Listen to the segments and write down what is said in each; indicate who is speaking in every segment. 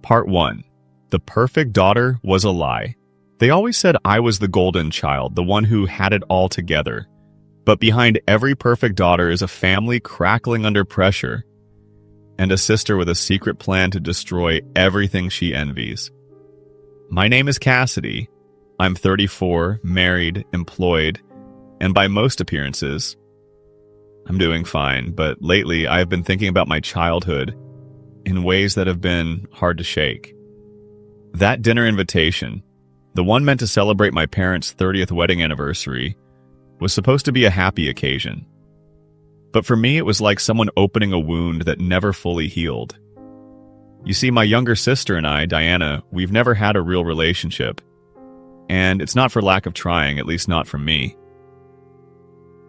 Speaker 1: Part 1. The perfect daughter was a lie. They always said I was the golden child, the one who had it all together. But behind every perfect daughter is a family crackling under pressure, and a sister with a secret plan to destroy everything she envies. My name is Cassidy. I'm 34, married, employed, and by most appearances, I'm doing fine, but lately I've been thinking about my childhood in ways that have been hard to shake. That dinner invitation, the one meant to celebrate my parents' 30th wedding anniversary, was supposed to be a happy occasion. But for me, it was like someone opening a wound that never fully healed. You see, my younger sister and I, Diana, we've never had a real relationship. And it's not for lack of trying, at least not from me.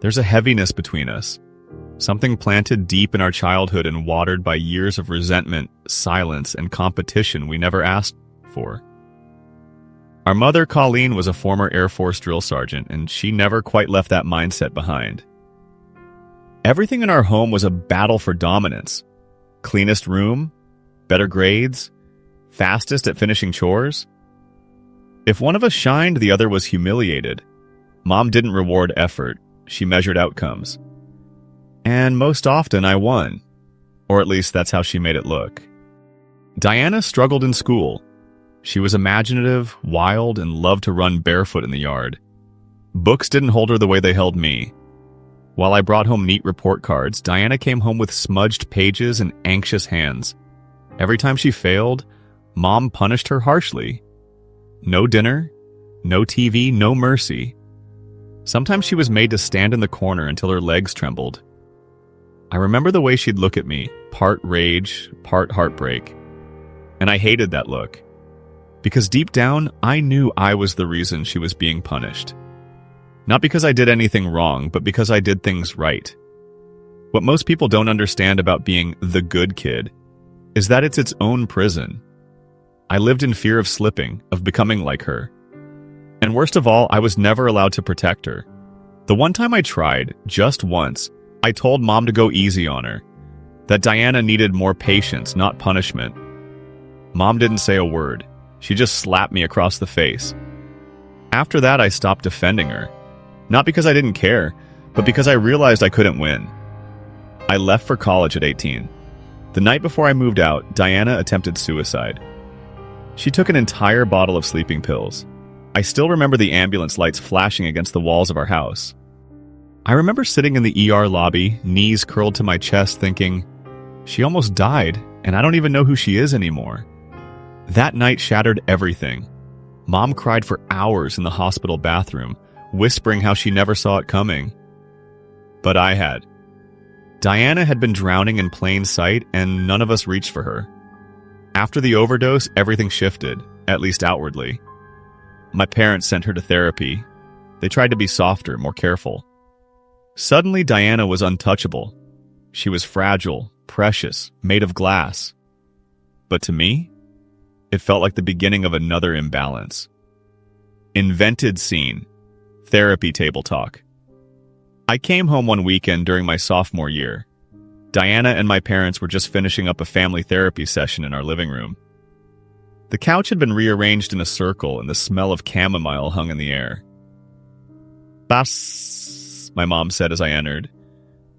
Speaker 1: There's a heaviness between us, something planted deep in our childhood and watered by years of resentment, silence, and competition we never asked for. Our mother, Colleen, was a former Air Force drill sergeant, and she never quite left that mindset behind. Everything in our home was a battle for dominance. Cleanest room, better grades, fastest at finishing chores. If one of us shined, the other was humiliated. Mom didn't reward effort. She measured outcomes. And most often I won. Or at least that's how she made it look. Diana struggled in school. She was imaginative, wild, and loved to run barefoot in the yard. Books didn't hold her the way they held me. While I brought home neat report cards, Diana came home with smudged pages and anxious hands. Every time she failed, Mom punished her harshly. No dinner, no TV, no mercy. Sometimes she was made to stand in the corner until her legs trembled. I remember the way she'd look at me, part rage, part heartbreak. And I hated that look. Because deep down, I knew I was the reason she was being punished. Not because I did anything wrong, but because I did things right. What most people don't understand about being the good kid is that it's its own prison. I lived in fear of slipping, of becoming like her. And worst of all, I was never allowed to protect her. The one time I tried, just once, I told Mom to go easy on her. That Diana needed more patience, not punishment. Mom didn't say a word. She just slapped me across the face. After that, I stopped defending her. Not because I didn't care, but because I realized I couldn't win. I left for college at 18. The night before I moved out, Diana attempted suicide. She took an entire bottle of sleeping pills. I still remember the ambulance lights flashing against the walls of our house. I remember sitting in the ER lobby, knees curled to my chest, thinking, she almost died, and I don't even know who she is anymore. That night shattered everything. Mom cried for hours in the hospital bathroom, whispering how she never saw it coming. But I had. Diana had been drowning in plain sight, and none of us reached for her. After the overdose, everything shifted, at least outwardly. My parents sent her to therapy. They tried to be softer, more careful. Suddenly, Diana was untouchable. She was fragile, precious, made of glass. But to me, it felt like the beginning of another imbalance. Invented scene. Therapy table talk. I came home one weekend during my sophomore year. Diana and my parents were just finishing up a family therapy session in our living room. The couch had been rearranged in a circle and the smell of chamomile hung in the air. "Bas," my mom said as I entered.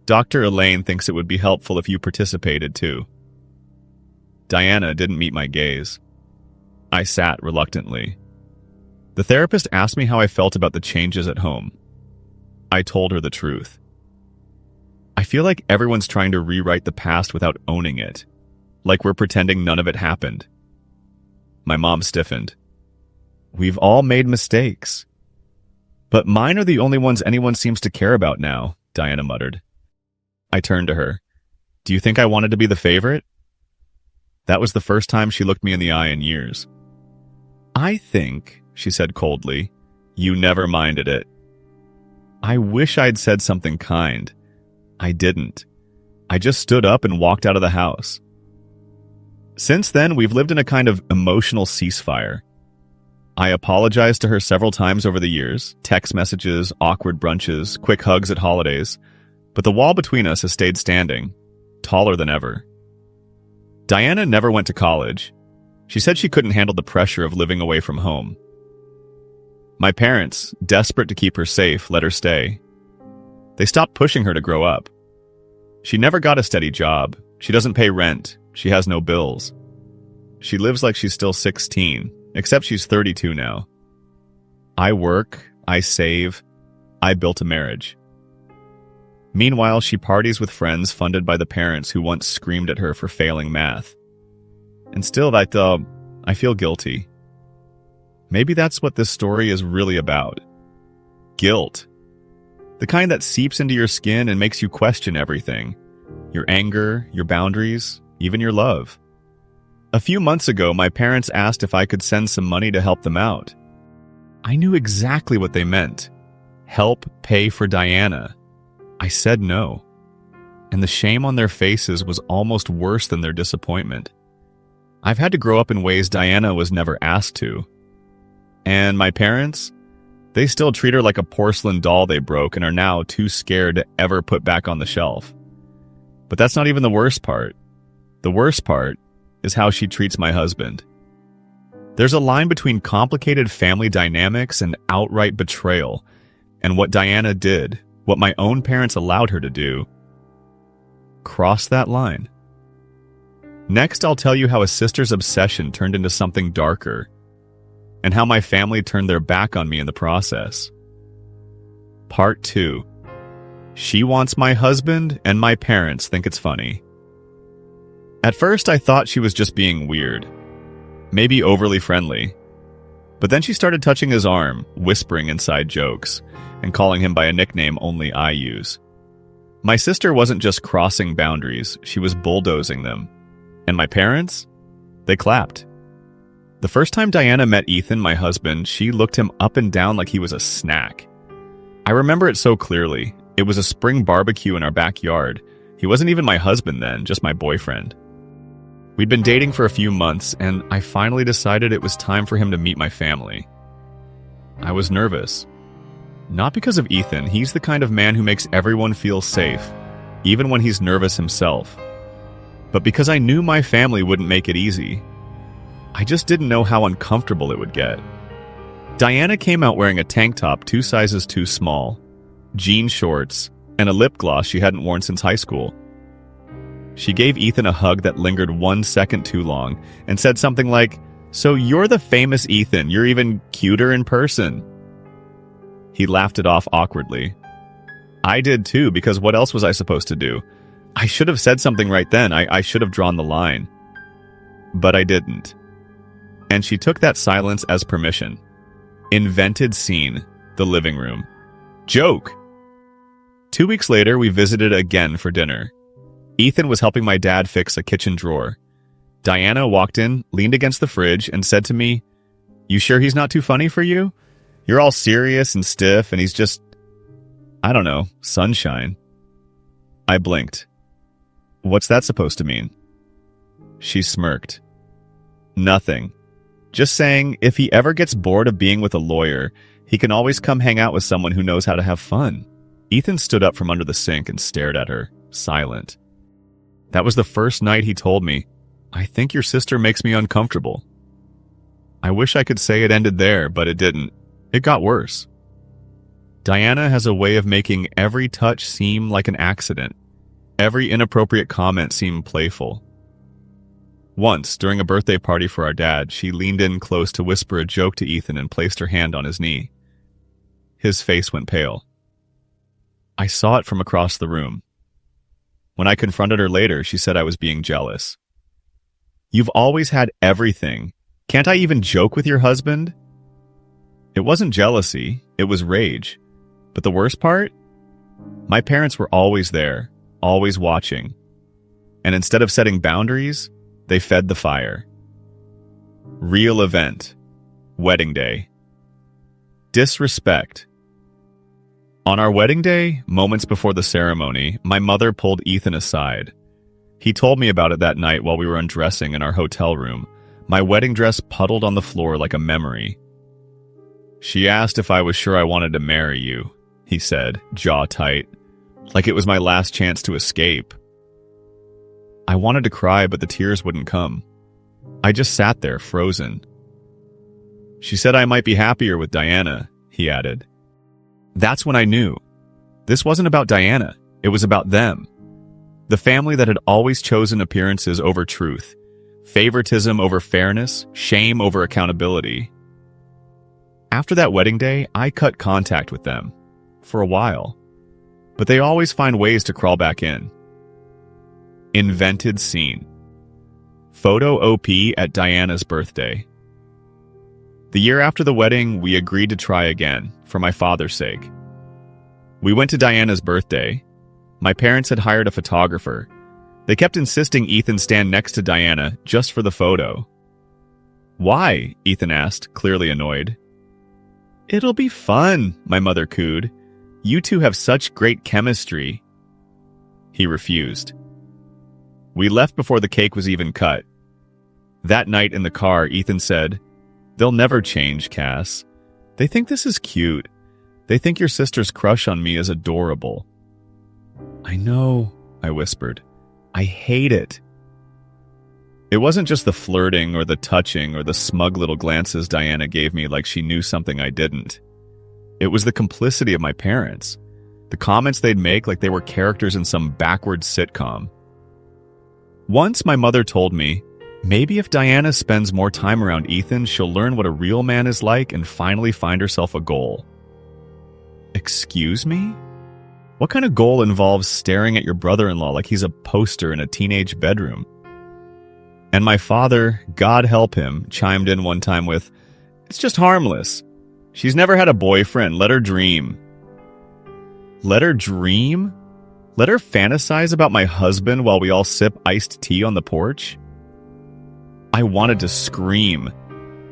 Speaker 1: "Dr. Elaine thinks it would be helpful if you participated too." Diana didn't meet my gaze. I sat reluctantly. The therapist asked me how I felt about the changes at home. I told her the truth. I feel like everyone's trying to rewrite the past without owning it, like we're pretending none of it happened. My mom stiffened. "We've all made mistakes." "But mine are the only ones anyone seems to care about now," Diana muttered. I turned to her. "Do you think I wanted to be the favorite?" That was the first time she looked me in the eye in years. "I think," she said coldly, "you never minded it." I wish I'd said something kind. I didn't. I just stood up and walked out of the house. Since then, we've lived in a kind of emotional ceasefire. I apologized to her several times over the years, text messages, awkward brunches, quick hugs at holidays, but the wall between us has stayed standing, taller than ever. Diana never went to college. She said she couldn't handle the pressure of living away from home. My parents, desperate to keep her safe, let her stay. They stopped pushing her to grow up. She never got a steady job. She doesn't pay rent. She has no bills. She lives like she's still 16, except she's 32 now. I work, I save, I built a marriage. Meanwhile, she parties with friends funded by the parents who once screamed at her for failing math. And still, I feel guilty. Maybe that's what this story is really about. Guilt. The kind that seeps into your skin and makes you question everything. Your anger, your boundaries, even your love. A few months ago, my parents asked if I could send some money to help them out. I knew exactly what they meant. Help pay for Diana. I said no. And the shame on their faces was almost worse than their disappointment. I've had to grow up in ways Diana was never asked to. And my parents? They still treat her like a porcelain doll they broke and are now too scared to ever put back on the shelf. But that's not even the worst part. The worst part is how she treats my husband. There's a line between complicated family dynamics and outright betrayal, and what Diana did, what my own parents allowed her to do, crossed that line. Next, I'll tell you how a sister's obsession turned into something darker, and how my family turned their back on me in the process. Part 2. She wants my husband, and my parents think it's funny. At first, I thought she was just being weird, maybe overly friendly. But then she started touching his arm, whispering inside jokes, and calling him by a nickname only I use. My sister wasn't just crossing boundaries, she was bulldozing them. And my parents? They clapped. The first time Diana met Ethan, my husband, she looked him up and down like he was a snack. I remember it so clearly. It was a spring barbecue in our backyard. He wasn't even my husband then, just my boyfriend. We'd been dating for a few months, and I finally decided it was time for him to meet my family. I was nervous. Not because of Ethan, he's the kind of man who makes everyone feel safe, even when he's nervous himself. But because I knew my family wouldn't make it easy. I just didn't know how uncomfortable it would get. Diana came out wearing a tank top 2 sizes too small, jean shorts, and a lip gloss she hadn't worn since high school. She gave Ethan a hug that lingered 1 second too long and said something like, "So you're the famous Ethan, you're even cuter in person." He laughed it off awkwardly. I did too, because what else was I supposed to do? I should have said something right then. I should have drawn the line. But I didn't. And she took that silence as permission. Invented scene, the living room. Joke! 2 weeks later, we visited again for dinner. Ethan was helping my dad fix a kitchen drawer. Diana walked in, leaned against the fridge, and said to me, "You sure he's not too funny for you? You're all serious and stiff, and he's just, I don't know, sunshine." I blinked. What's that supposed to mean? She smirked. Nothing. Just saying, if he ever gets bored of being with a lawyer, he can always come hang out with someone who knows how to have fun. Ethan stood up from under the sink and stared at her, silent. That was the first night he told me, "I think your sister makes me uncomfortable." I wish I could say it ended there, but it didn't. It got worse. Diana has a way of making every touch seem like an accident. Every inappropriate comment seem playful. Once, during a birthday party for our dad, she leaned in close to whisper a joke to Ethan and placed her hand on his knee. His face went pale. I saw it from across the room. When I confronted her later, she said I was being jealous. "You've always had everything. Can't I even joke with your husband?" It wasn't jealousy, it was rage. But the worst part? My parents were always there, always watching. And instead of setting boundaries, they fed the fire. Real event. Wedding day. Disrespect. On our wedding day, moments before the ceremony, my mother pulled Ethan aside. He told me about it that night while we were undressing in our hotel room. My wedding dress puddled on the floor like a memory. "She asked if I was sure I wanted to marry you," he said, jaw tight, like it was my last chance to escape. I wanted to cry, but the tears wouldn't come. I just sat there, frozen. She said I might be happier with Diana, he added. That's when I knew. This wasn't about Diana. It was about them. The family that had always chosen appearances over truth, favoritism over fairness, shame over accountability. After that wedding day, I cut contact with them. For a while. But they always find ways to crawl back in. Invented scene. Photo OP at Diana's birthday. The year after the wedding, we agreed to try again, for my father's sake. We went to Diana's birthday. My parents had hired a photographer. They kept insisting Ethan stand next to Diana just for the photo. Why? Ethan asked, clearly annoyed. It'll be fun, my mother cooed. You two have such great chemistry. He refused. We left before the cake was even cut. That night in the car, Ethan said, They'll never change, Cass. They think this is cute. They think your sister's crush on me is adorable. I know, I whispered. I hate it. It wasn't just the flirting or the touching or the smug little glances Diana gave me like she knew something I didn't. It was the complicity of my parents. The comments they'd make like they were characters in some backwards sitcom. Once my mother told me, maybe if Diana spends more time around Ethan, she'll learn what a real man is like and finally find herself a goal. Excuse me? What kind of goal involves staring at your brother-in-law like he's a poster in a teenage bedroom? And my father, God help him, chimed in one time with, It's just harmless. She's never had a boyfriend. Let her dream. Let her dream? Let her fantasize about my husband while we all sip iced tea on the porch? I wanted to scream.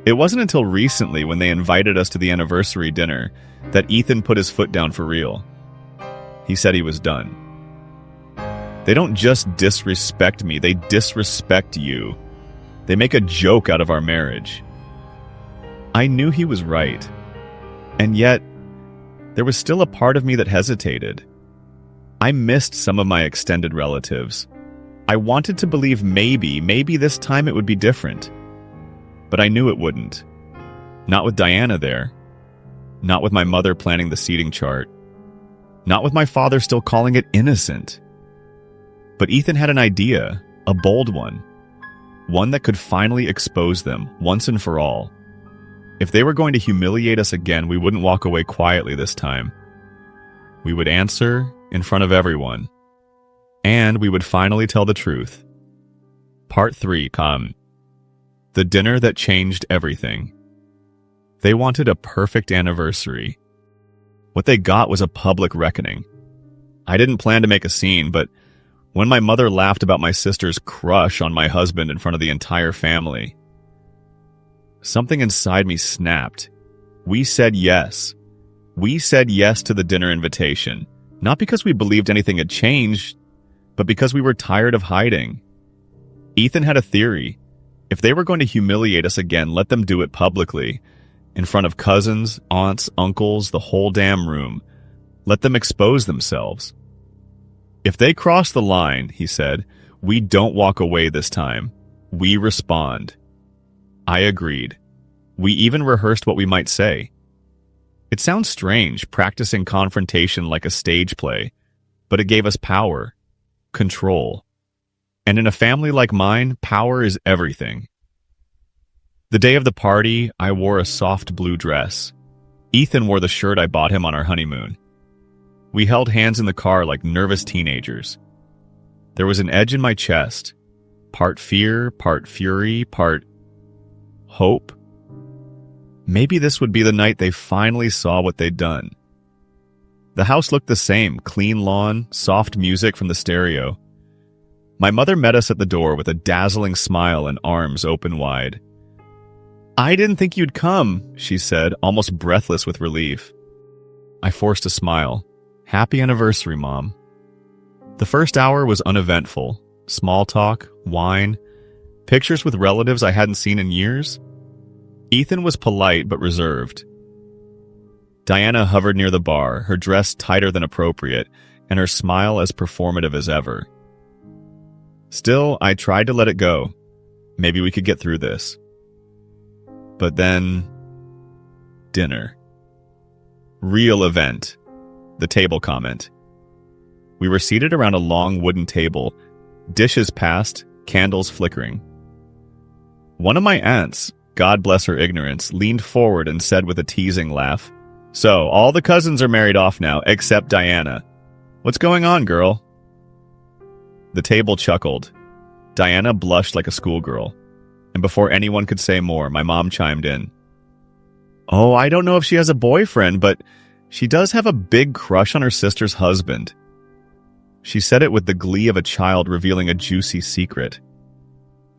Speaker 1: It wasn't until recently, when they invited us to the anniversary dinner, that Ethan put his foot down for real. He said he was done. They don't just disrespect me, they disrespect you. They make a joke out of our marriage. I knew he was right. And yet, there was still a part of me that hesitated. I missed some of my extended relatives. I wanted to believe maybe this time it would be different. But I knew it wouldn't. Not with Diana there. Not with my mother planning the seating chart. Not with my father still calling it innocent. But Ethan had an idea, a bold one. One that could finally expose them, once and for all. If they were going to humiliate us again, we wouldn't walk away quietly this time. We would answer in front of everyone. And we would finally tell the truth. Part 3, The dinner that changed everything. They wanted a perfect anniversary. What they got was a public reckoning. I didn't plan to make a scene, but when my mother laughed about my sister's crush on my husband in front of the entire family, something inside me snapped. We said yes. We said yes to the dinner invitation, not because we believed anything had changed, but because we were tired of hiding. Ethan had a theory. If they were going to humiliate us again, let them do it publicly, in front of cousins, aunts, uncles, the whole damn room. Let them expose themselves. If they cross the line, he said, we don't walk away this time. We respond. I agreed. We even rehearsed what we might say. It sounds strange, practicing confrontation like a stage play, but it gave us power, control. And in a family like mine, power is everything. The day of the party, I wore a soft blue dress. Ethan wore the shirt I bought him on our honeymoon. We held hands in the car like nervous teenagers. There was an edge in my chest, part fear, part fury, part hope. Maybe this would be the night they finally saw what they'd done. The house looked the same, clean lawn, soft music from the stereo. My mother met us at the door with a dazzling smile and arms open wide. I didn't think you'd come, she said, almost breathless with relief. I forced a smile. Happy anniversary, Mom. The first hour was uneventful. Small talk, wine, pictures with relatives I hadn't seen in years. Ethan was polite but reserved. Diana hovered near the bar, her dress tighter than appropriate, and her smile as performative as ever. Still, I tried to let it go. Maybe we could get through this. But then, dinner. Real event. The table comment. We were seated around a long wooden table, dishes passed, candles flickering. One of my aunts, God bless her ignorance, leaned forward and said with a teasing laugh, "So, all the cousins are married off now, except Diana. What's going on, girl?" The table chuckled. Diana blushed like a schoolgirl. And before anyone could say more, my mom chimed in. "Oh, I don't know if she has a boyfriend, but she does have a big crush on her sister's husband." She said it with the glee of a child revealing a juicy secret.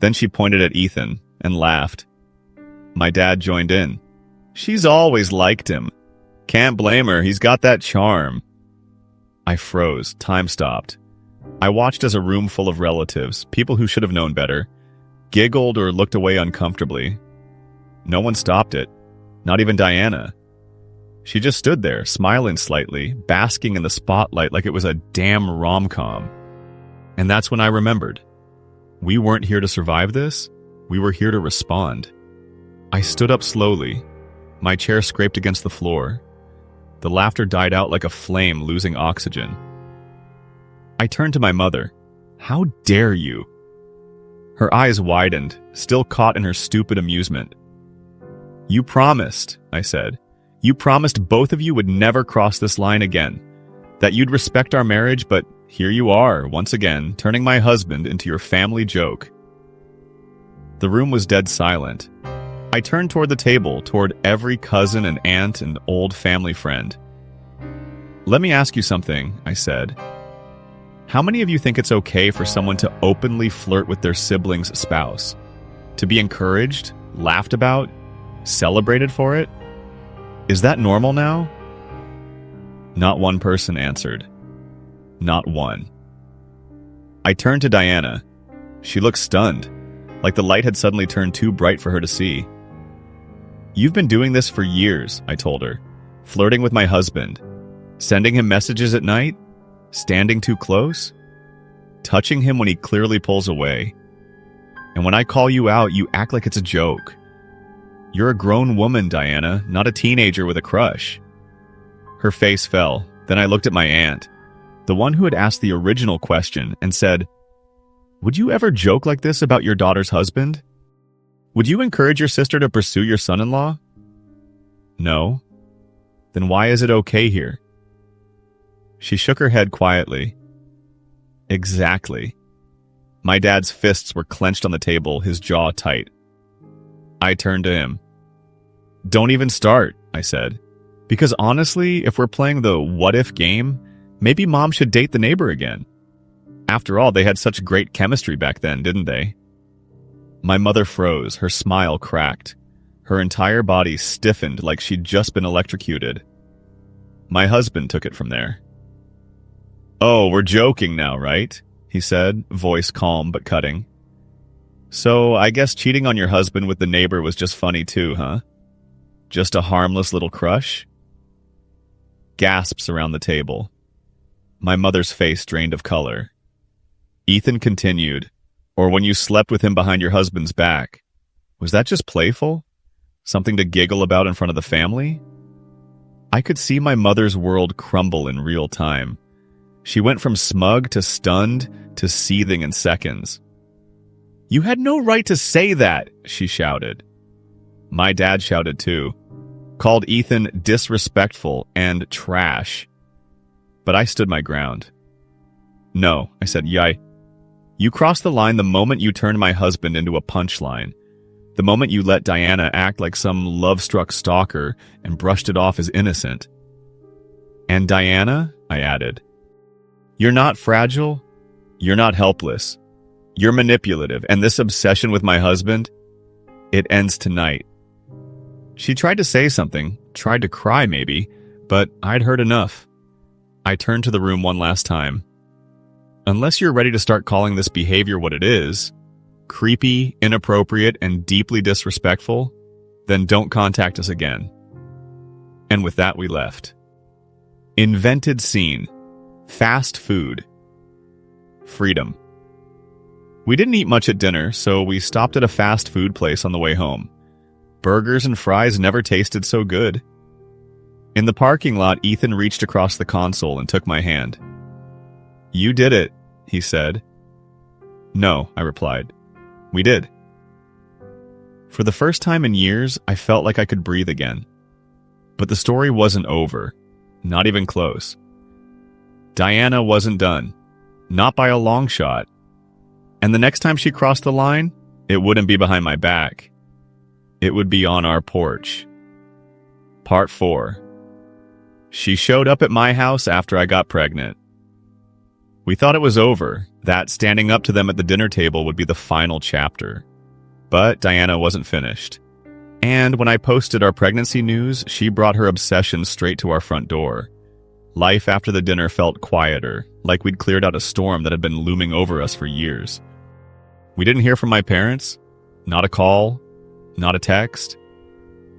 Speaker 1: Then she pointed at Ethan and laughed. My dad joined in. "She's always liked him. Can't blame her, he's got that charm." I froze. Time stopped. I watched as a room full of relatives, people who should have known better, giggled or looked away uncomfortably. No one stopped it. Not even Diana. She just stood there, smiling slightly, basking in the spotlight like it was a damn rom-com. And that's when I remembered. We weren't here to survive this. We were here to respond. I stood up slowly. My chair scraped against the floor. The laughter died out like a flame losing oxygen. I turned to my mother. "How dare you?" Her eyes widened, still caught in her stupid amusement. "You promised," I said. "You promised both of you would never cross this line again, that you'd respect our marriage, but here you are, once again, turning my husband into your family joke." The room was dead silent. I turned toward the table, toward every cousin and aunt and old family friend. "Let me ask you something," I said. "How many of you think it's okay for someone to openly flirt with their sibling's spouse? To be encouraged, laughed about, celebrated for it? Is that normal now?" Not one person answered. Not one. I turned to Diana. She looked stunned, like the light had suddenly turned too bright for her to see. "You've been doing this for years," I told her. "Flirting with my husband. Sending him messages at night. Standing too close. Touching him when he clearly pulls away. And when I call you out, you act like it's a joke. You're a grown woman, Diana, not a teenager with a crush." Her face fell. Then I looked at my aunt, the one who had asked the original question, and said, "Would you ever joke like this about your daughter's husband? Would you encourage your sister to pursue your son-in-law?" "No." "Then why is it okay here?" She shook her head quietly. "Exactly." My dad's fists were clenched on the table, his jaw tight. I turned to him. "Don't even start," I said. "Because honestly, if we're playing the what-if game, maybe Mom should date the neighbor again. After all, they had such great chemistry back then, didn't they?" My mother froze, her smile cracked. Her entire body stiffened like she'd just been electrocuted. My husband took it from there. "Oh, we're joking now, right?" he said, voice calm but cutting. "So, I guess cheating on your husband with the neighbor was just funny too, huh? Just a harmless little crush?" Gasps around the table. My mother's face drained of color. Ethan continued, "Or when you slept with him behind your husband's back. Was that just playful? Something to giggle about in front of the family?" I could see my mother's world crumble in real time. She went from smug to stunned to seething in seconds. "You had no right to say that," she shouted. My dad shouted too, called Ethan disrespectful and trash. But I stood my ground. "No," I said, you crossed the line the moment you turned my husband into a punchline. The moment you let Diana act like some love-struck stalker and brushed it off as innocent." "And Diana," I added. "You're not fragile. You're not helpless. You're manipulative, and this obsession with my husband, it ends tonight." She tried to say something, tried to cry maybe, but I'd heard enough. I turned to the room one last time. "Unless you're ready to start calling this behavior what it is, creepy, inappropriate, and deeply disrespectful, then don't contact us again." And with that, we left. Invented scene. Fast food. Freedom. We didn't eat much at dinner, so we stopped at a fast food place on the way home. Burgers and fries never tasted so good. In the parking lot, Ethan reached across the console and took my hand. "You did it," he said. "No," I replied. "We did." For the first time in years, I felt like I could breathe again. But the story wasn't over. Not even close. Diana wasn't done. Not by a long shot. And the next time she crossed the line, it wouldn't be behind my back. It would be on our porch. Part 4. She showed up at my house after I got pregnant. We thought it was over, that standing up to them at the dinner table would be the final chapter. But Diana wasn't finished. And when I posted our pregnancy news, she brought her obsession straight to our front door. Life after the dinner felt quieter, like we'd cleared out a storm that had been looming over us for years. We didn't hear from my parents. Not a call. Not a text.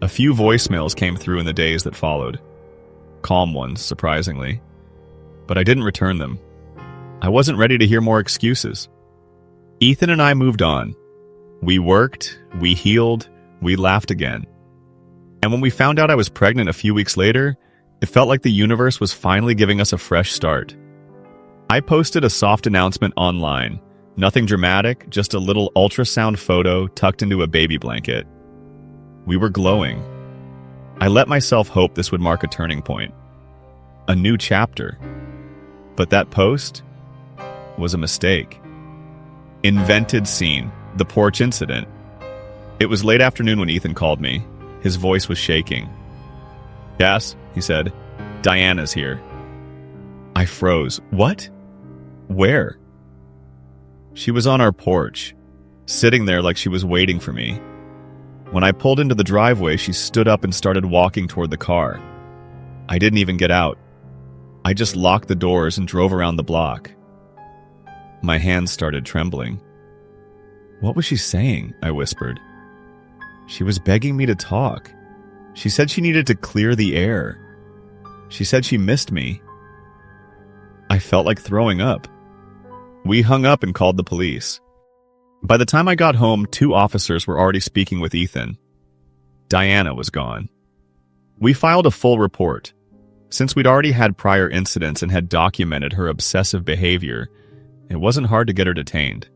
Speaker 1: A few voicemails came through in the days that followed. Calm ones, surprisingly. But I didn't return them. I wasn't ready to hear more excuses. Ethan and I moved on. We worked, we healed, we laughed again. And when we found out I was pregnant a few weeks later, it felt like the universe was finally giving us a fresh start. I posted a soft announcement online. Nothing dramatic, just a little ultrasound photo tucked into a baby blanket. We were glowing. I let myself hope this would mark a turning point. A new chapter. But that post was a mistake. Invented scene. The porch incident. It was late afternoon when Ethan called me. His voice was shaking. "Cass," he said, "Diana's here." I froze. "What? Where?" She was on our porch, sitting there like she was waiting for me. When I pulled into the driveway, she stood up and started walking toward the car. I didn't even get out. I just locked the doors and drove around the block. My hands started trembling. "What was she saying?" I whispered. "She was begging me to talk. She said she needed to clear the air. She said she missed me." I felt like throwing up. We hung up and called the police. By the time I got home, 2 officers were already speaking with Ethan. Diana was gone. We filed a full report. Since we'd already had prior incidents and had documented her obsessive behavior, it wasn't hard to get her detained.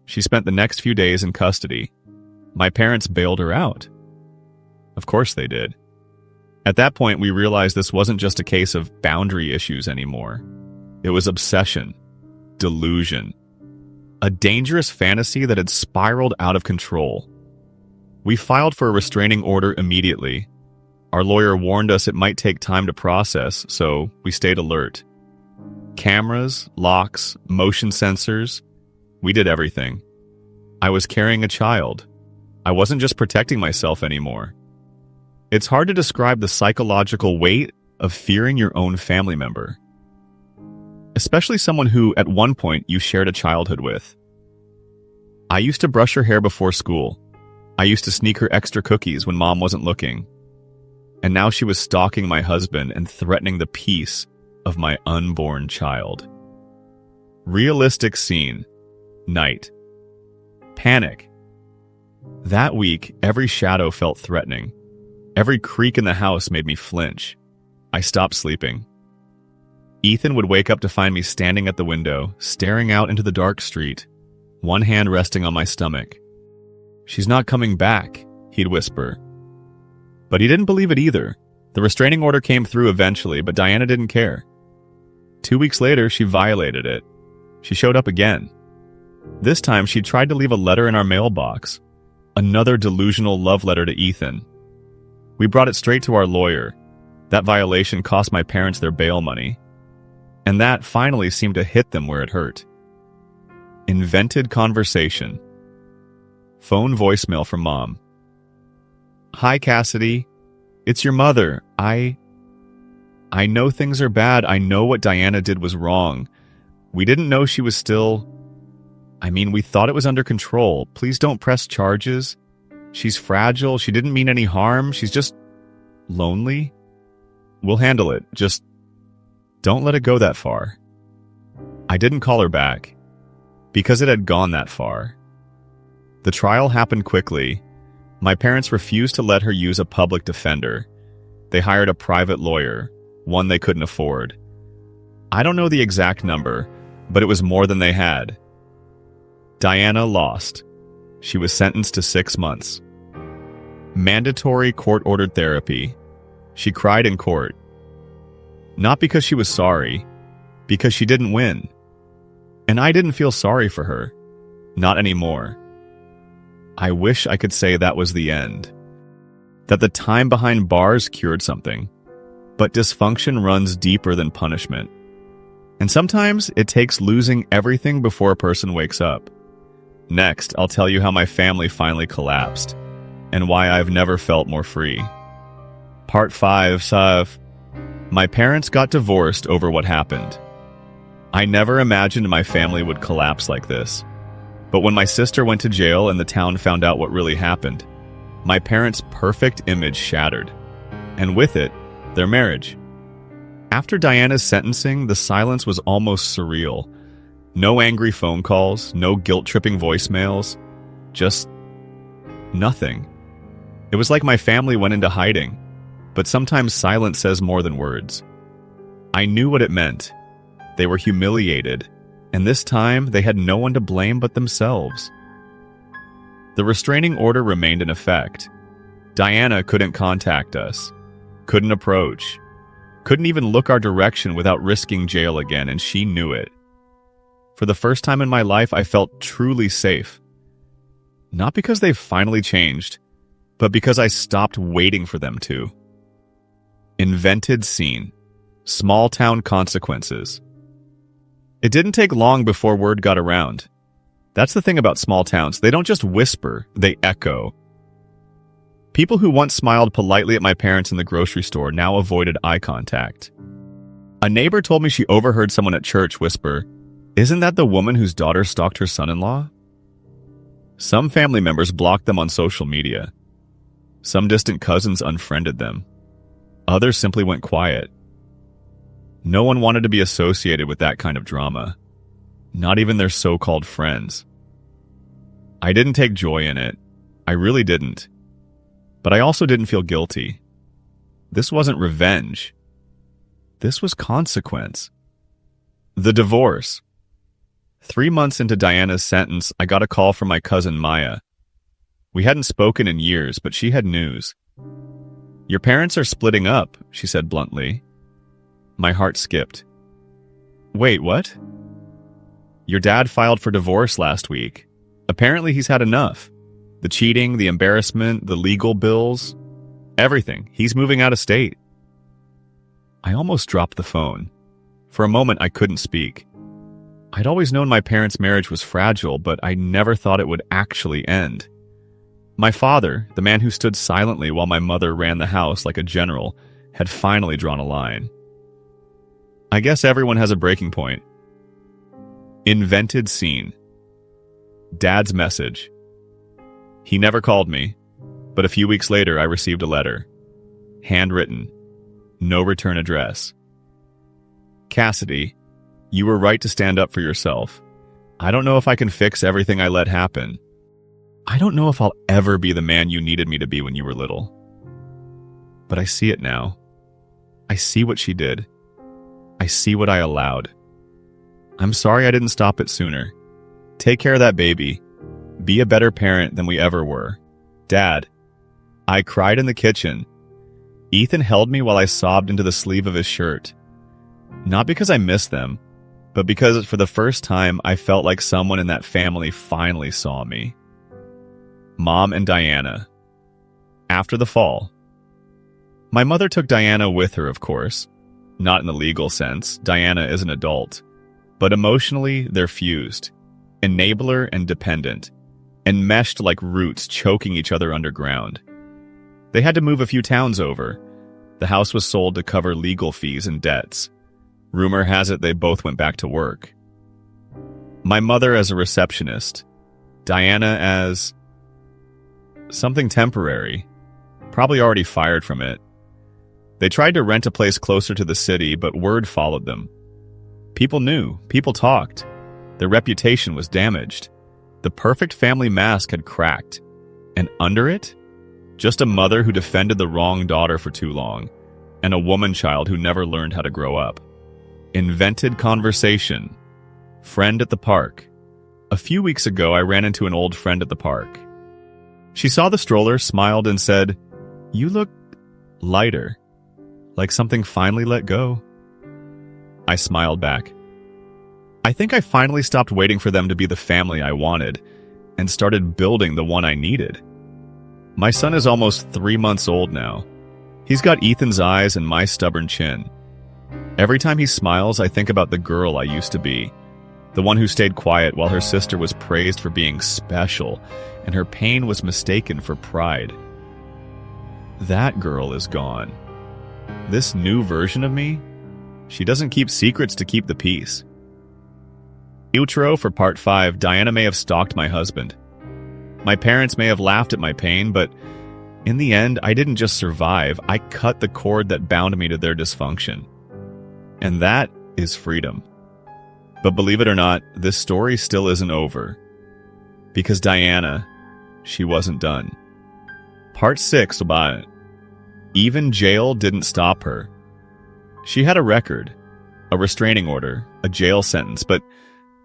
Speaker 1: She spent the next few days in custody. My parents bailed her out. Of course they did. At that point, we realized this wasn't just a case of boundary issues anymore. It was obsession, delusion, a dangerous fantasy that had spiraled out of control. We filed for a restraining order immediately. Our lawyer warned us it might take time to process, so we stayed alert. Cameras, locks, motion sensors. We did everything. I was carrying a child. I wasn't just protecting myself anymore. It's hard to describe the psychological weight of fearing your own family member, especially someone who, at one point, you shared a childhood with. I used to brush her hair before school. I used to sneak her extra cookies when mom wasn't looking. And now she was stalking my husband and threatening the peace of my unborn child. Realistic scene. Night. Panic. That week, every shadow felt threatening. Every creak in the house made me flinch. I stopped sleeping. Ethan would wake up to find me standing at the window, staring out into the dark street, one hand resting on my stomach. "She's not coming back," he'd whisper. But he didn't believe it either. The restraining order came through eventually, but Diana didn't care. 2 weeks later, she violated it. She showed up again. This time, she tried to leave a letter in our mailbox. Another delusional love letter to Ethan. We brought it straight to our lawyer. That violation cost my parents their bail money. And that finally seemed to hit them where it hurt. Invented conversation. Phone voicemail from mom. "Hi, Cassidy. It's your mother. I know things are bad. I know what Diana did was wrong. We didn't know she was still... we thought it was under control. Please don't press charges. She's fragile. She didn't mean any harm. She's just lonely. We'll handle it. Just don't let it go that far." I didn't call her back. because it had gone that far. The trial happened quickly. My parents refused to let her use a public defender. They hired a private lawyer, one they couldn't afford. I don't know the exact number, but it was more than they had. Diana lost. She was sentenced to 6 months. Mandatory court-ordered therapy. She cried in court. Not because she was sorry, because she didn't win. And I didn't feel sorry for her. Not anymore. I wish I could say that was the end. That the time behind bars cured something. But dysfunction runs deeper than punishment. And sometimes it takes losing everything before a person wakes up. Next, I'll tell you how my family finally collapsed, and why I've never felt more free. Part 5. My parents got divorced over what happened. I never imagined my family would collapse like this. But when my sister went to jail and the town found out what really happened, my parents' perfect image shattered. And with it, their marriage. After Diana's sentencing, the silence was almost surreal. No angry phone calls, no guilt-tripping voicemails, just nothing. It was like my family went into hiding, but sometimes silence says more than words. I knew what it meant. They were humiliated, and this time they had no one to blame but themselves. The restraining order remained in effect. Diana couldn't contact us, couldn't approach, couldn't even look our direction without risking jail again, and she knew it. For the first time in my life, I felt truly safe. Not because they've finally changed, but because I stopped waiting for them to. Invented scene. Small town consequences. It didn't take long before word got around. That's the thing about small towns. They don't just whisper, they echo. People who once smiled politely at my parents in the grocery store now avoided eye contact. A neighbor told me she overheard someone at church whisper, "Isn't that the woman whose daughter stalked her son-in-law?" Some family members blocked them on social media. Some distant cousins unfriended them. Others simply went quiet. No one wanted to be associated with that kind of drama. Not even their so-called friends. I didn't take joy in it. I really didn't. But I also didn't feel guilty. This wasn't revenge. This was consequence. The divorce. 3 months into Diana's sentence, I got a call from my cousin Maya. We hadn't spoken in years, but she had news. "Your parents are splitting up," she said bluntly. My heart skipped. "Wait, what?" "Your dad filed for divorce last week. Apparently he's had enough. The cheating, the embarrassment, the legal bills, everything. He's moving out of state." I almost dropped the phone. For a moment, I couldn't speak. I'd always known my parents' marriage was fragile, but I never thought it would actually end. My father, the man who stood silently while my mother ran the house like a general, had finally drawn a line. I guess everyone has a breaking point. Invented scene. Dad's message. He never called me, but a few weeks later I received a letter. Handwritten. No return address. "Cassidy, you were right to stand up for yourself. I don't know if I can fix everything I let happen. I don't know if I'll ever be the man you needed me to be when you were little. But I see it now. I see what she did. I see what I allowed. I'm sorry I didn't stop it sooner. Take care of that baby. Be a better parent than we ever were. Dad." I cried in the kitchen. Ethan held me while I sobbed into the sleeve of his shirt. Not because I missed them, but because for the first time I felt like someone in that family finally saw me. Mom and Diana. After the fall. My mother took Diana with her, of course. Not in the legal sense, Diana is an adult. But emotionally, they're fused. Enabler and dependent. Enmeshed like roots choking each other underground. They had to move a few towns over. The house was sold to cover legal fees and debts. Rumor has it they both went back to work. My mother as a receptionist. Diana as something temporary. Probably already fired from it. They tried to rent a place closer to the city, but word followed them. People knew. People talked. Their reputation was damaged. The perfect family mask had cracked. And under it, just a mother who defended the wrong daughter for too long, and a woman child who never learned how to grow up. Invented conversation. Friend at the park. A few weeks ago, I ran into an old friend at the park. She saw the stroller, smiled, and said, "You look lighter, like something finally let go." I smiled back. I think I finally stopped waiting for them to be the family I wanted and started building the one I needed. My son is almost 3 months old now. He's got Ethan's eyes and my stubborn chin. Every time he smiles, I think about the girl I used to be, the one who stayed quiet while her sister was praised for being special and her pain was mistaken for pride. That girl is gone. This new version of me, she doesn't keep secrets to keep the peace. Outro for part 5. Diana may have stalked my husband. My parents may have laughed at my pain, but in the end, I didn't just survive, I cut the cord that bound me to their dysfunction. And that is freedom. But believe it or not, this story still isn't over. Because Diana, she wasn't done. Part 6 about it. Even jail didn't stop her. She had a record, a restraining order, a jail sentence, but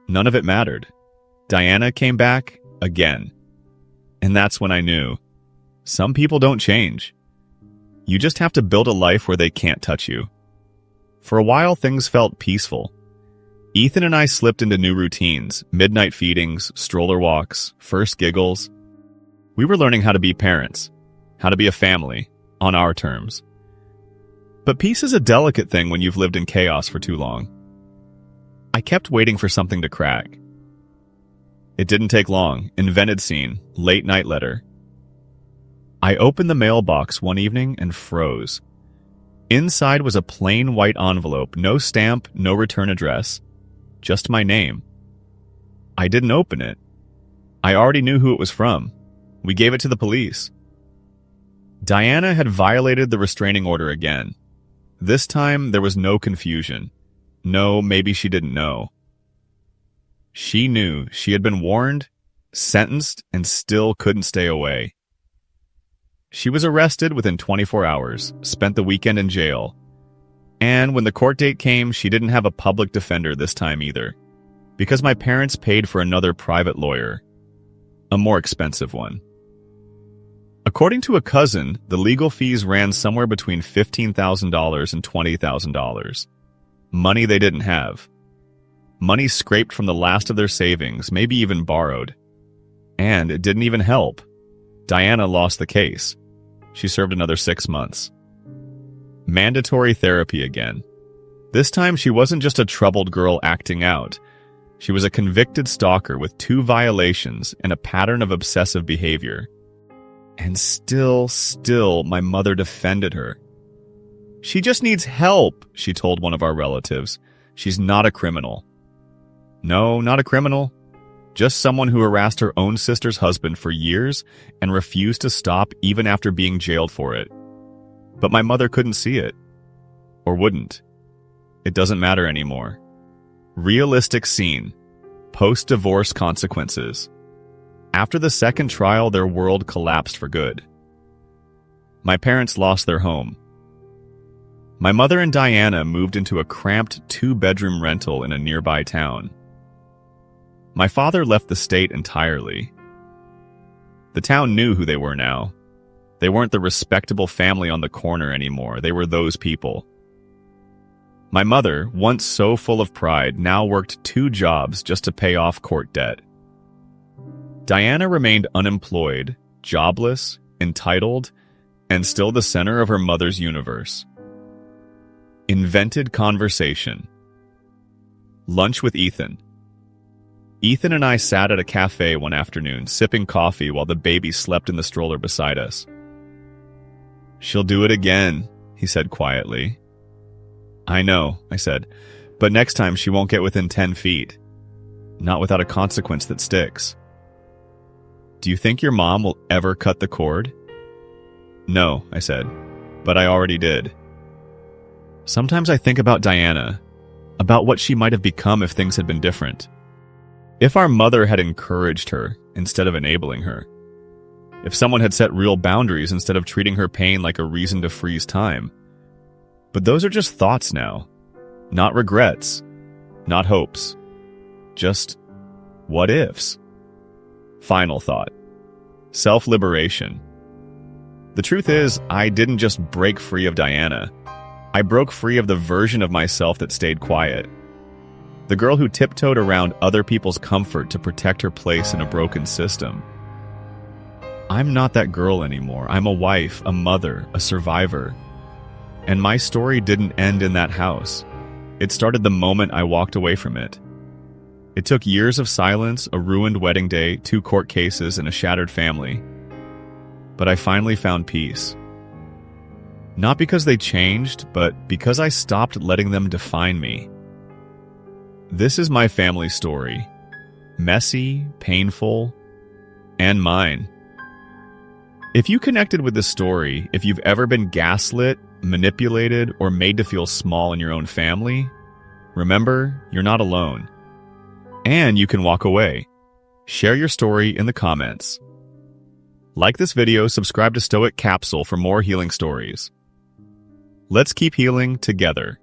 Speaker 1: none of it mattered. Diana came back again. And that's when I knew. Some people don't change. You just have to build a life where they can't touch you. For a while, things felt peaceful. Ethan and I slipped into new routines, midnight feedings, stroller walks, first giggles. We were learning how to be parents, how to be a family, on our terms. But peace is a delicate thing when you've lived in chaos for too long. I kept waiting for something to crack. It didn't take long. Invented scene, late night letter. I opened the mailbox one evening and froze. Inside was a plain white envelope, no stamp, no return address, just my name. I didn't open it. I already knew who it was from. We gave it to the police. Diana had violated the restraining order again. This time, there was no confusion. No, maybe she didn't know. She knew. She had been warned, sentenced, and still couldn't stay away. She was arrested within 24 hours, spent the weekend in jail. And when the court date came, she didn't have a public defender this time either, because my parents paid for another private lawyer, a more expensive one. According to a cousin, the legal fees ran somewhere between $15,000 and $20,000. Money they didn't have. Money scraped from the last of their savings, maybe even borrowed. And it didn't even help. Diana lost the case. She served another 6 months. Mandatory therapy again. This time she wasn't just a troubled girl acting out. She was a convicted stalker with 2 violations and a pattern of obsessive behavior. And still, my mother defended her. She just needs help, she told one of our relatives. She's not a criminal. No, not a criminal. Just someone who harassed her own sister's husband for years and refused to stop even after being jailed for it. But my mother couldn't see it. Or wouldn't. It doesn't matter anymore. Realistic scene. Post-divorce consequences. After the second trial, their world collapsed for good. My parents lost their home. My mother and Diana moved into a cramped 2-bedroom rental in a nearby town. My father left the state entirely. The town knew who they were now. They weren't the respectable family on the corner anymore. They were those people. My mother, once so full of pride, now worked 2 jobs just to pay off court debt. Diana remained unemployed, jobless, entitled, and still the center of her mother's universe. Invented conversation. Lunch with Ethan. Ethan and I sat at a cafe one afternoon, sipping coffee while the baby slept in the stroller beside us. "She'll do it again," he said quietly. "I know," I said, "but next time she won't get within 10 feet. Not without a consequence that sticks." "Do you think your mom will ever cut the cord?" "No," I said, "but I already did." Sometimes I think about Diana, about what she might have become if things had been different. If our mother had encouraged her instead of enabling her. If someone had set real boundaries instead of treating her pain like a reason to freeze time. But those are just thoughts now. Not regrets. Not hopes. Just what ifs. Final thought. Self-liberation. The truth is, I didn't just break free of Diana. I broke free of the version of myself that stayed quiet. The girl who tiptoed around other people's comfort to protect her place in a broken system. I'm not that girl anymore. I'm a wife, a mother, a survivor. And my story didn't end in that house. It started the moment I walked away from it. It took years of silence, a ruined wedding day, 2 court cases, and a shattered family. But I finally found peace. Not because they changed, but because I stopped letting them define me. This is my family story. Messy, painful, and mine. If you connected with this story, if you've ever been gaslit, manipulated, or made to feel small in your own family, remember, you're not alone. And you can walk away. Share your story in the comments. Like this video, subscribe to Stoic Capsule for more healing stories. Let's keep healing together.